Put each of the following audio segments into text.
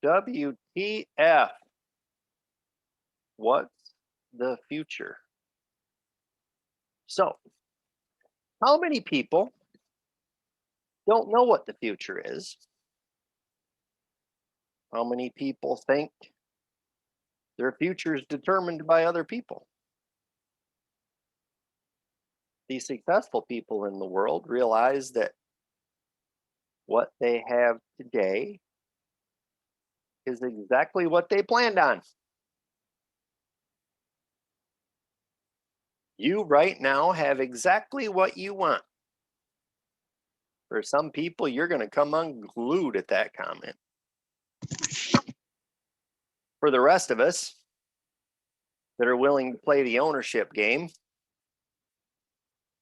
WTF? What's the future? So, how many people don't know what the future is? How many people think their future is determined by other people? The successful people in the world realize that what they have today is exactly what they planned on. You right now have exactly what you want. For some people, you're going to come unglued at that comment. For the rest of us that are willing to play the ownership game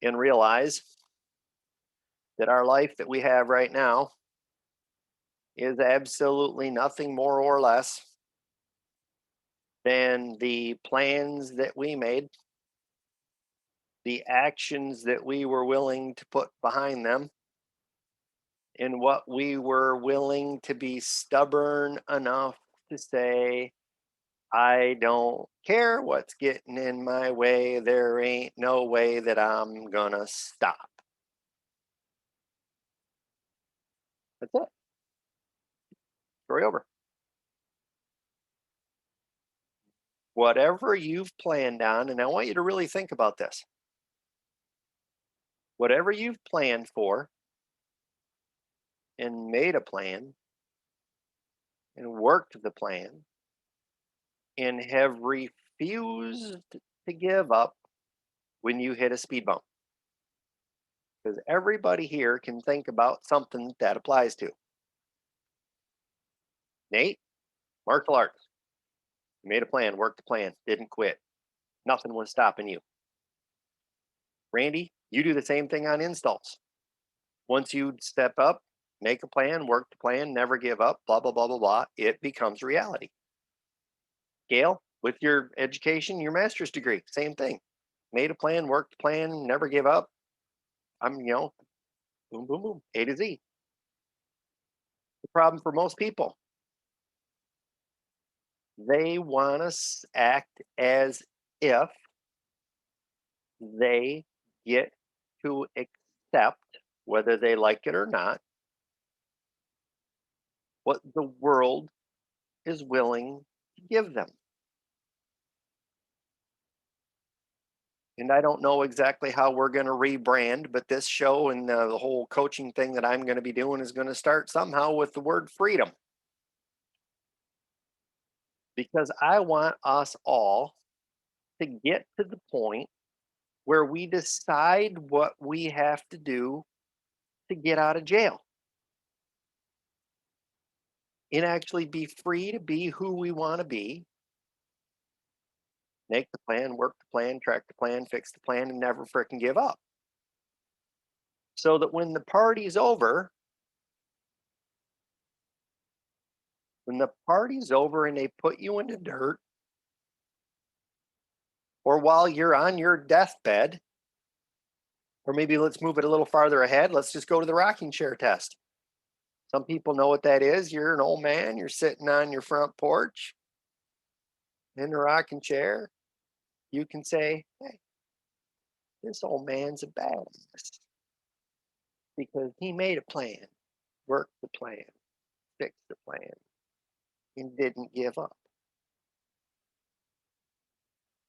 and realize that our life that we have right now is absolutely nothing more or less than the plans that we made, the actions that we were willing to put behind them, and what we were willing to be stubborn enough to say, I don't care what's getting in my way. There ain't no way that I'm gonna stop. That's it. Story over. Whatever you've planned on, and I want you to really think about this. Whatever you've planned for and made a plan and worked the plan and have refused to give up when you hit a speed bump. Because everybody here can think about something that applies to. Nate, martial arts. You made a plan, worked the plan, didn't quit. Nothing was stopping you. Randy, you do the same thing on installs. Once you step up, make a plan, work the plan, never give up, blah, blah, blah, blah, blah, it becomes reality. Gail, with your education, your master's degree, same thing. Made a plan, worked the plan, never give up. Boom, boom, boom, A to Z. The problem for most people, they want to act as if they get to accept, whether they like it or not, what the world is willing to give them. And I don't know exactly how we're going to rebrand, but this show and the whole coaching thing that I'm going to be doing is going to start somehow with the word freedom. Because I want us all to get to the point where we decide what we have to do to get out of jail and actually be free to be who we want to be, make the plan, work the plan, track the plan, fix the plan, and never freaking give up. So that when the party's over and they put you in the dirt, or while you're on your deathbed, or maybe let's move it a little farther ahead, let's just go to the rocking chair test. Some people know what that is. You're an old man, you're sitting on your front porch in the rocking chair. You can say, hey, this old man's a badass because he made a plan, worked the plan, fixed the plan, and didn't give up.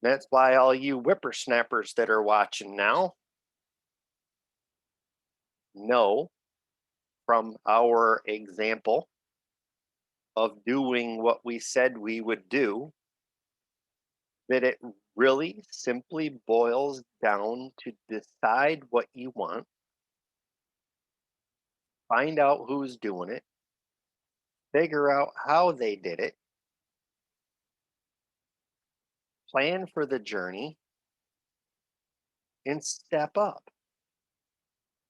That's why all you whippersnappers that are watching now know from our example of doing what we said we would do that it really simply boils down to decide what you want, find out who's doing it, figure out how they did it, plan for the journey, and step up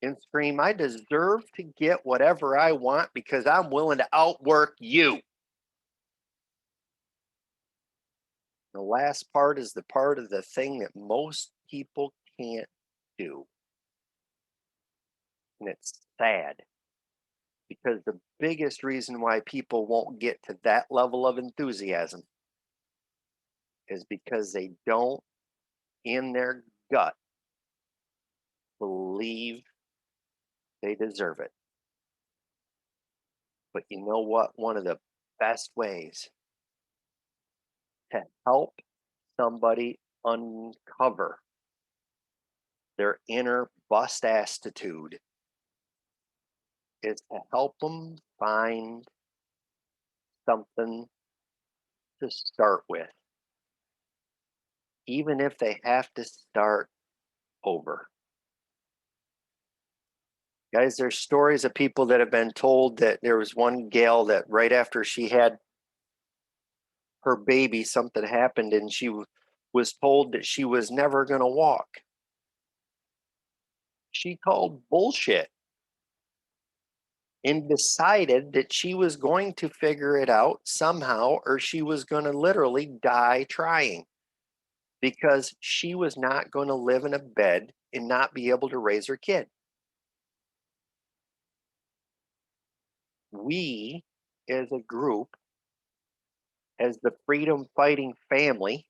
and scream, I deserve to get whatever I want because I'm willing to outwork you. The last part is the part of the thing that most people can't do. And it's sad. Because the biggest reason why people won't get to that level of enthusiasm is because they don't, in their gut, believe they deserve it. But you know what? One of the best ways to help somebody uncover their inner bust attitude is to help them find something to start with, even if they have to start over. Guys, there's stories of people that have been told that there was one gal that right after she had her baby, something happened and she was told that she was never going to walk. She called bullshit and decided that she was going to figure it out somehow or she was going to literally die trying because she was not going to live in a bed and not be able to raise her kid. We, as a group, as the freedom fighting family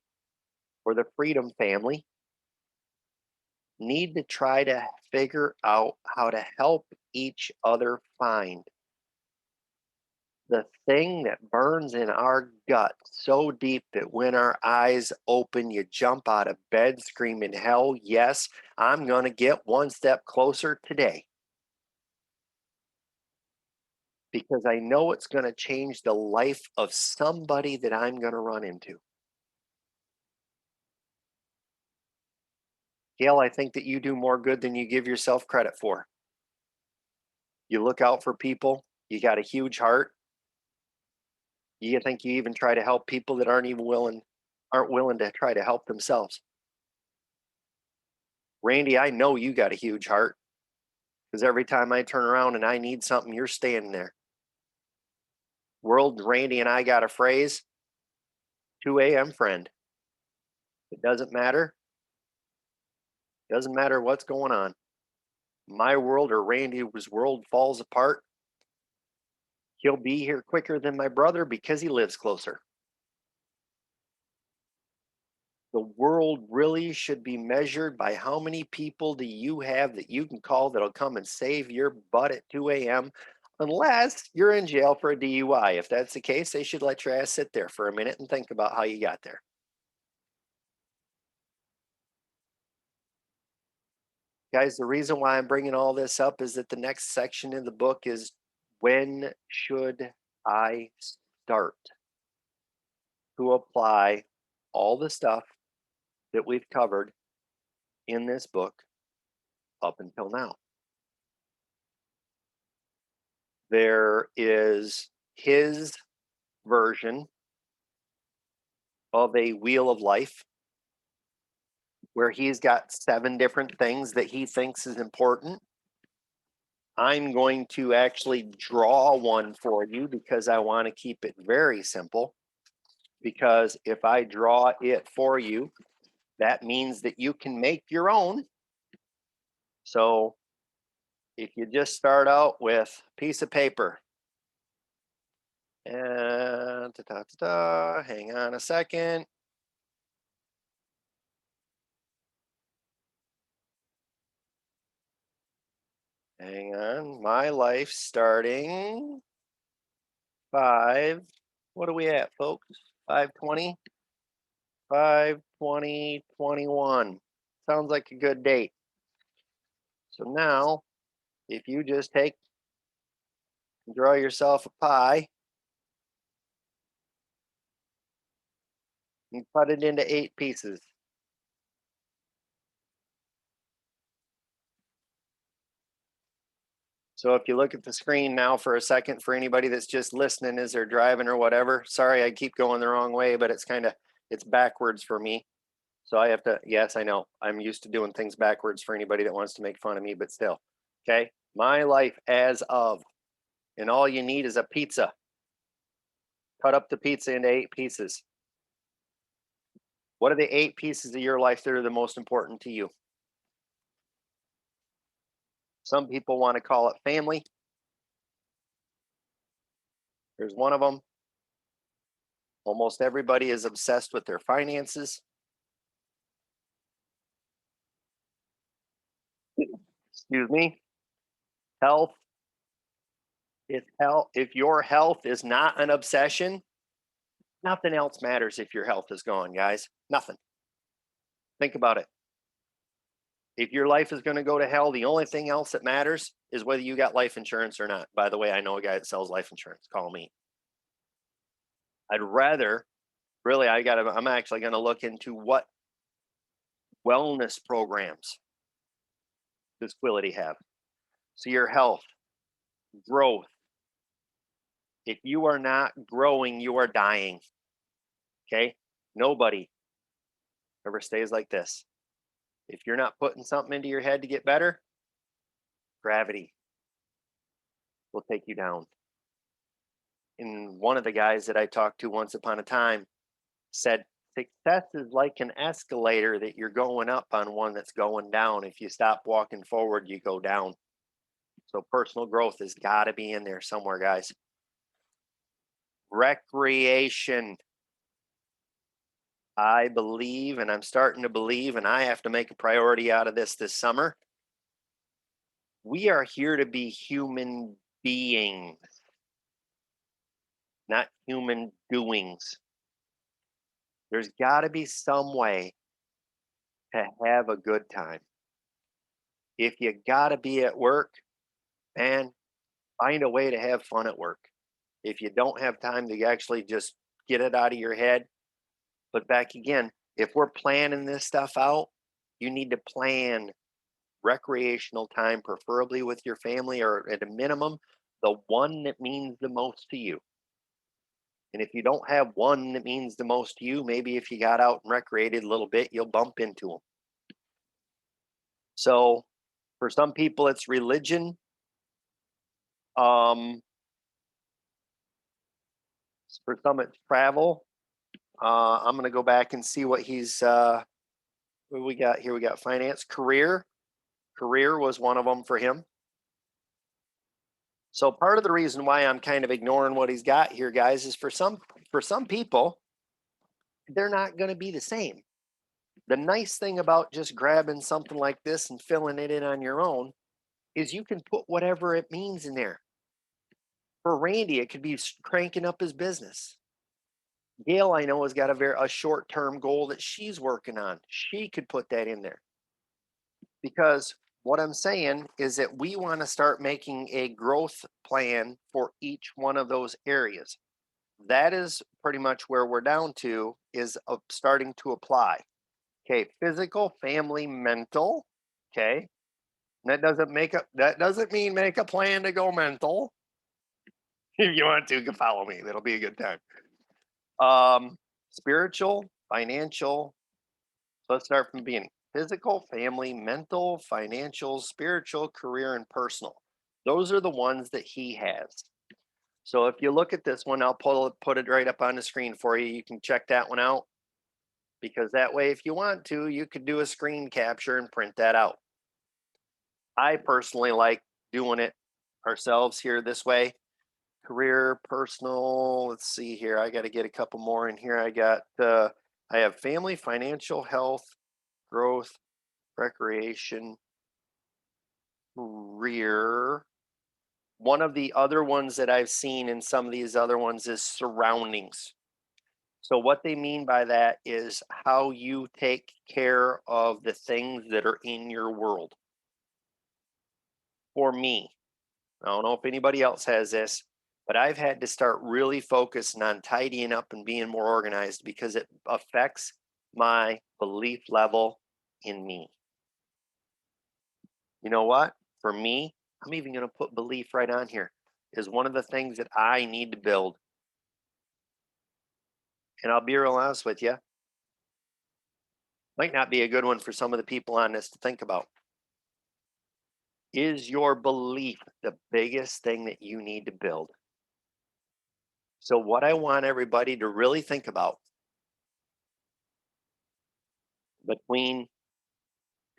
or the freedom family, need to try to figure out how to help each other find the thing that burns in our gut so deep that when our eyes open, you jump out of bed screaming, hell yes, I'm going to get one step closer today because I know it's going to change the life of somebody that I'm going to run into. Gail, I think that you do more good than you give yourself credit for. You look out for people, you got a huge heart. You think you even try to help people that aren't willing to try to help themselves. Randy, I know you got a huge heart because every time I turn around and I need something, you're standing there. World, Randy and I got a phrase, 2 a.m. friend. It doesn't matter what's going on. My world or Randy's world falls apart. He'll be here quicker than my brother because he lives closer. The world really should be measured by how many people do you have that you can call that'll come and save your butt at 2 a.m. unless you're in jail for a DUI. If that's the case, they should let your ass sit there for a minute and think about how you got there. Guys, the reason why I'm bringing all this up is that the next section in the book is when should I start to apply all the stuff that we've covered in this book up until now? There is his version of a wheel of life where he's got 7 different things that he thinks is important. I'm going to actually draw one for you because I want to keep it very simple. Because if I draw it for you, that means that you can make your own. So if you just start out with a piece of paper and hang on a second. Hang on. My life starting 5. What are we at, folks? 520? 520, 21. Sounds like a good date. So now, if you just draw yourself a pie and cut it into 8 pieces. So if you look at the screen now for a second, for anybody that's just listening as they're driving or whatever, sorry, I keep going the wrong way, but it's backwards for me. So I have to, yes, I know. I'm used to doing things backwards for anybody that wants to make fun of me, but still. Okay. My life as of, and all you need is a pizza. Cut up the pizza into 8 pieces. What are the 8 pieces of your life that are the most important to you? Some people want to call it family. There's one of them. Almost everybody is obsessed with their finances. Excuse me. Health. If your health is not an obsession, nothing else matters if your health is gone, guys. Nothing. Think about it. If your life is going to go to hell, the only thing else that matters is whether you got life insurance or not. By the way, I know a guy that sells life insurance. Call me. I'd rather really I'm actually going to look into what wellness programs does Quility have. So your health, growth. If you are not growing, you are dying. Okay? Nobody ever stays like this. If you're not putting something into your head to get better, gravity will take you down. And one of the guys that I talked to once upon a time said, success is like an escalator that you're going up on one that's going down. If you stop walking forward, you go down. So personal growth has got to be in there somewhere, guys. Recreation. I believe, and I'm starting to believe, and I have to make a priority out of this summer. We are here to be human beings, not human doings. There's got to be some way to have a good time. If you got to be at work, man, find a way to have fun at work. If you don't have time to actually just get it out of your head, but back again, if we're planning this stuff out, you need to plan recreational time, preferably with your family, or at a minimum, the one that means the most to you. And if you don't have one that means the most to you, maybe if you got out and recreated a little bit, you'll bump into them. So for some people, it's religion. For some, it's travel. I'm going to go back and see what what we got here. We got finance, career. Career was one of them for him. So part of the reason why I'm kind of ignoring what he's got here, guys, is for some people, they're not going to be the same. The nice thing about just grabbing something like this and filling it in on your own is you can put whatever it means in there. For Randy, it could be cranking up his business. Gail, I know, has got a short-term goal that she's working on. She could put that in there. Because what I'm saying is that we want to start making a growth plan for each one of those areas. That is pretty much where we're down to, is starting to apply. Okay, physical, family, mental. Okay. That doesn't mean make a plan to go mental. If you want to, you can follow me. That'll be a good time. Spiritual, financial. So let's start from the beginning. Physical, family, mental, financial, spiritual, career, and personal. Those are the ones that he has. So if you look at this one, I'll put it right up on the screen for you. You can check that one out, because that way, if you want to, you could do a screen capture and print that out. I personally like doing it ourselves here this way. Career, personal, let's see here. I got to get a couple more in here. I have family, financial, health, growth, recreation, career. One of the other ones that I've seen in some of these other ones is surroundings. So what they mean by that is how you take care of the things that are in your world. For me, I don't know if anybody else has this, but I've had to start really focusing on tidying up and being more organized, because it affects my belief level in me. You know what? For me, I'm even going to put belief right on here, is one of the things that I need to build. And I'll be real honest with you, might not be a good one for some of the people on this to think about. Is your belief the biggest thing that you need to build? So what I want everybody to really think about between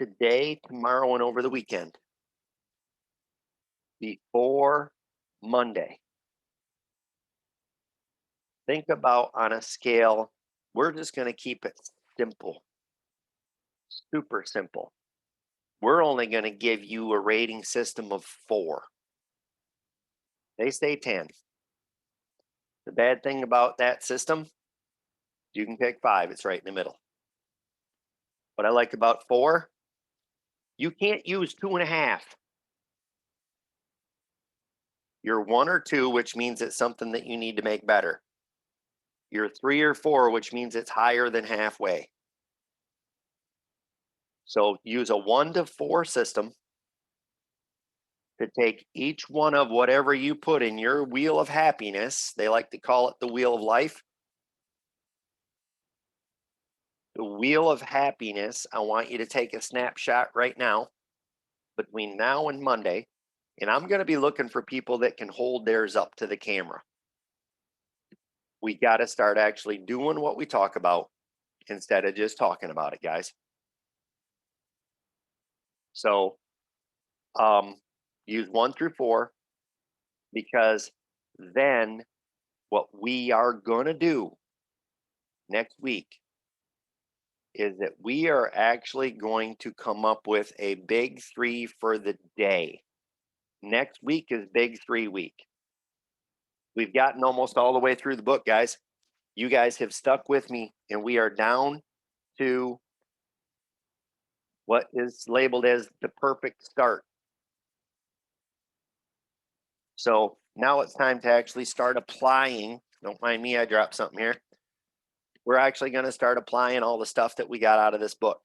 today, tomorrow, and over the weekend, before Monday, Think about on a scale, we're just going to keep it simple, super simple. We're only going to give you a rating system of 4. They say 10. The bad thing about that system, you can pick 5. It's right in the middle. What I like about 4, you can't use 2.5. You're 1 or 2, which means it's something that you need to make better. You're 3 or 4, which means it's higher than halfway. So use a 1 to 4 system to take each one of whatever you put in your wheel of happiness. They like to call it the wheel of life. The wheel of happiness. I want you to take a snapshot right now between now and Monday. And I'm going to be looking for people that can hold theirs up to the camera. We got to start actually doing what we talk about instead of just talking about it, guys. So use 1 through 4, because then what we are going to do next week is that we are actually going to come up with a big 3 for the day. Next week is big 3 week. We've gotten almost all the way through the book, guys. You guys have stuck with me, and we are down to what is labeled as the perfect start. So now it's time to actually start applying. Don't mind me, I dropped something here. We're actually going to start applying all the stuff that we got out of this book.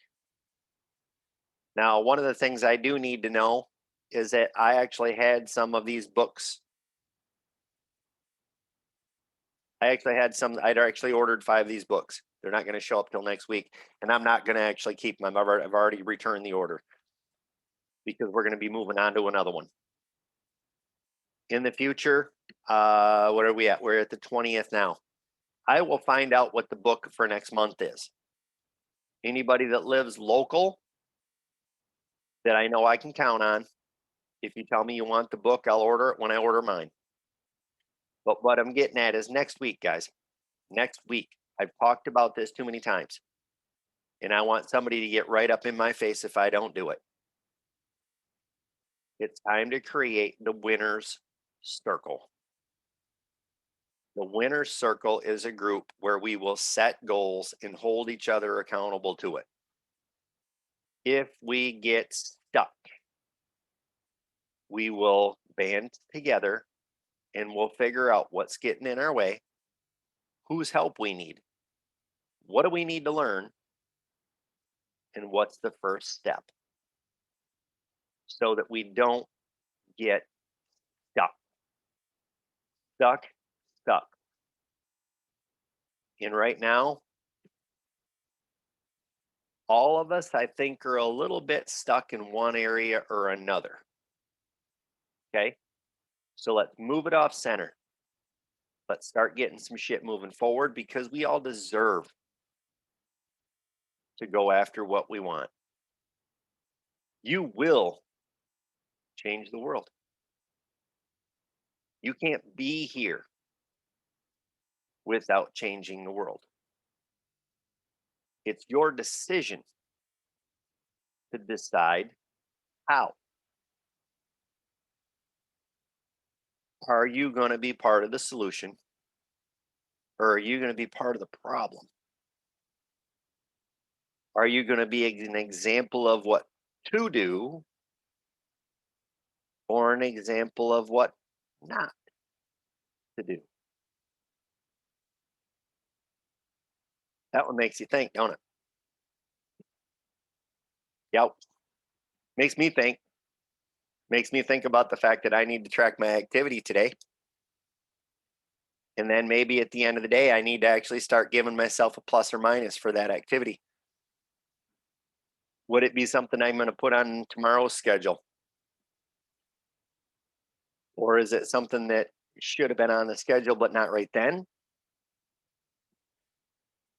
Now, one of the things I do need to know is that I actually had some of these books. I'd actually ordered 5 of these books. They're not going to show up till next week, and I'm not going to actually keep them. I've already returned the order because we're going to be moving on to another one. In the future, what are we at? We're at the 20th now. I will find out what the book for next month is. Anybody that lives local that I know I can count on, if you tell me you want the book, I'll order it when I order mine. But what I'm getting at is next week, guys. Next week. I've talked about this too many times. And I want somebody to get right up in my face if I don't do it. It's time to create the winner's circle. The winner's circle is a group where we will set goals and hold each other accountable to it. If we get stuck, we will band together and we'll figure out what's getting in our way, whose help we need, what do we need to learn, and what's the first step, so that we don't get stuck. And right now, all of us, I think, are a little bit stuck in one area or another. Okay, so let's move it off center. Let's start getting some shit moving forward, because we all deserve to go after what we want. You will change the world. You can't be here without changing the world. It's your decision to decide how. Are you going to be part of the solution, or are you going to be part of the problem? Are you going to be an example of what to do, or an example of what not to do? That one makes you think, don't it? Yep. Makes me think. Makes me think about the fact that I need to track my activity today. And then maybe at the end of the day, I need to actually start giving myself a plus or minus for that activity. Would it be something I'm going to put on tomorrow's schedule? Or is it something that should have been on the schedule, but not right then?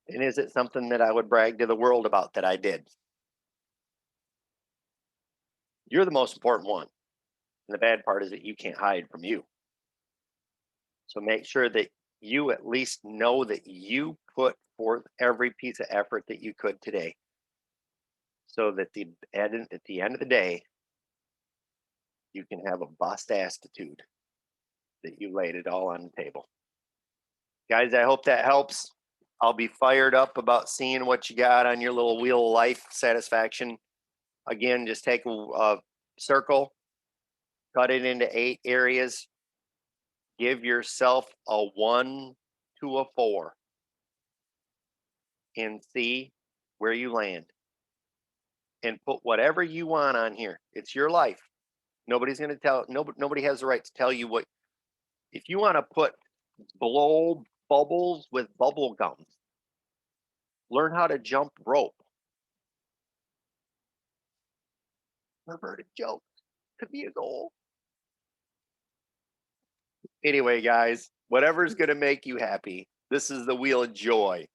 And is it something that I would brag to the world about that I did? You're the most important one. And the bad part is that you can't hide from you. So make sure that you at least know that you put forth every piece of effort that you could today, so that at the end of the day, you can have a bust attitude that you laid it all on the table. Guys, I hope that helps. I'll be fired up about seeing what you got on your little wheel of life satisfaction. Again, just take a circle, cut it into 8 areas, give yourself a 1 to a 4, and see where you land. And put whatever you want on here. It's your life. Nobody's going to tell. Nobody has the right to tell you what. If you want to blow bubbles with bubble gum, learn how to jump rope. Perverted joke could be a goal. Anyway, guys, whatever's going to make you happy. This is the wheel of joy.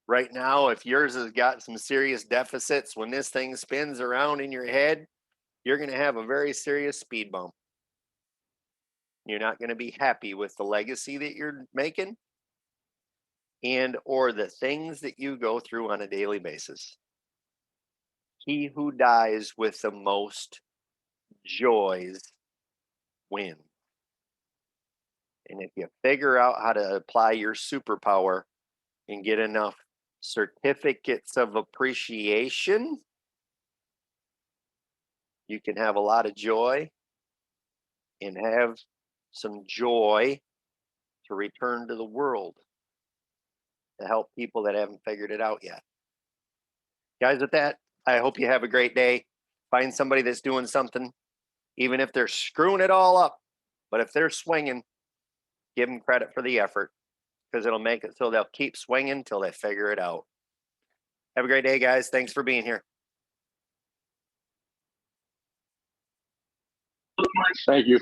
Right now, if yours has got some serious deficits, when this thing spins around in your head, you're going to have a very serious speed bump. You're not going to be happy with the legacy that you're making and or the things that you go through on a daily basis. He who dies with the most joys wins. And if you figure out how to apply your superpower and get enough certificates of appreciation, you can have a lot of joy and have some joy to return to the world to help people that haven't figured it out yet. Guys, with that, I hope you have a great day. Find somebody that's doing something, even if they're screwing it all up. But if they're swinging, give them credit for the effort, because it'll make it so they'll keep swinging until they figure it out. Have a great day, guys. Thanks for being here. Thank you.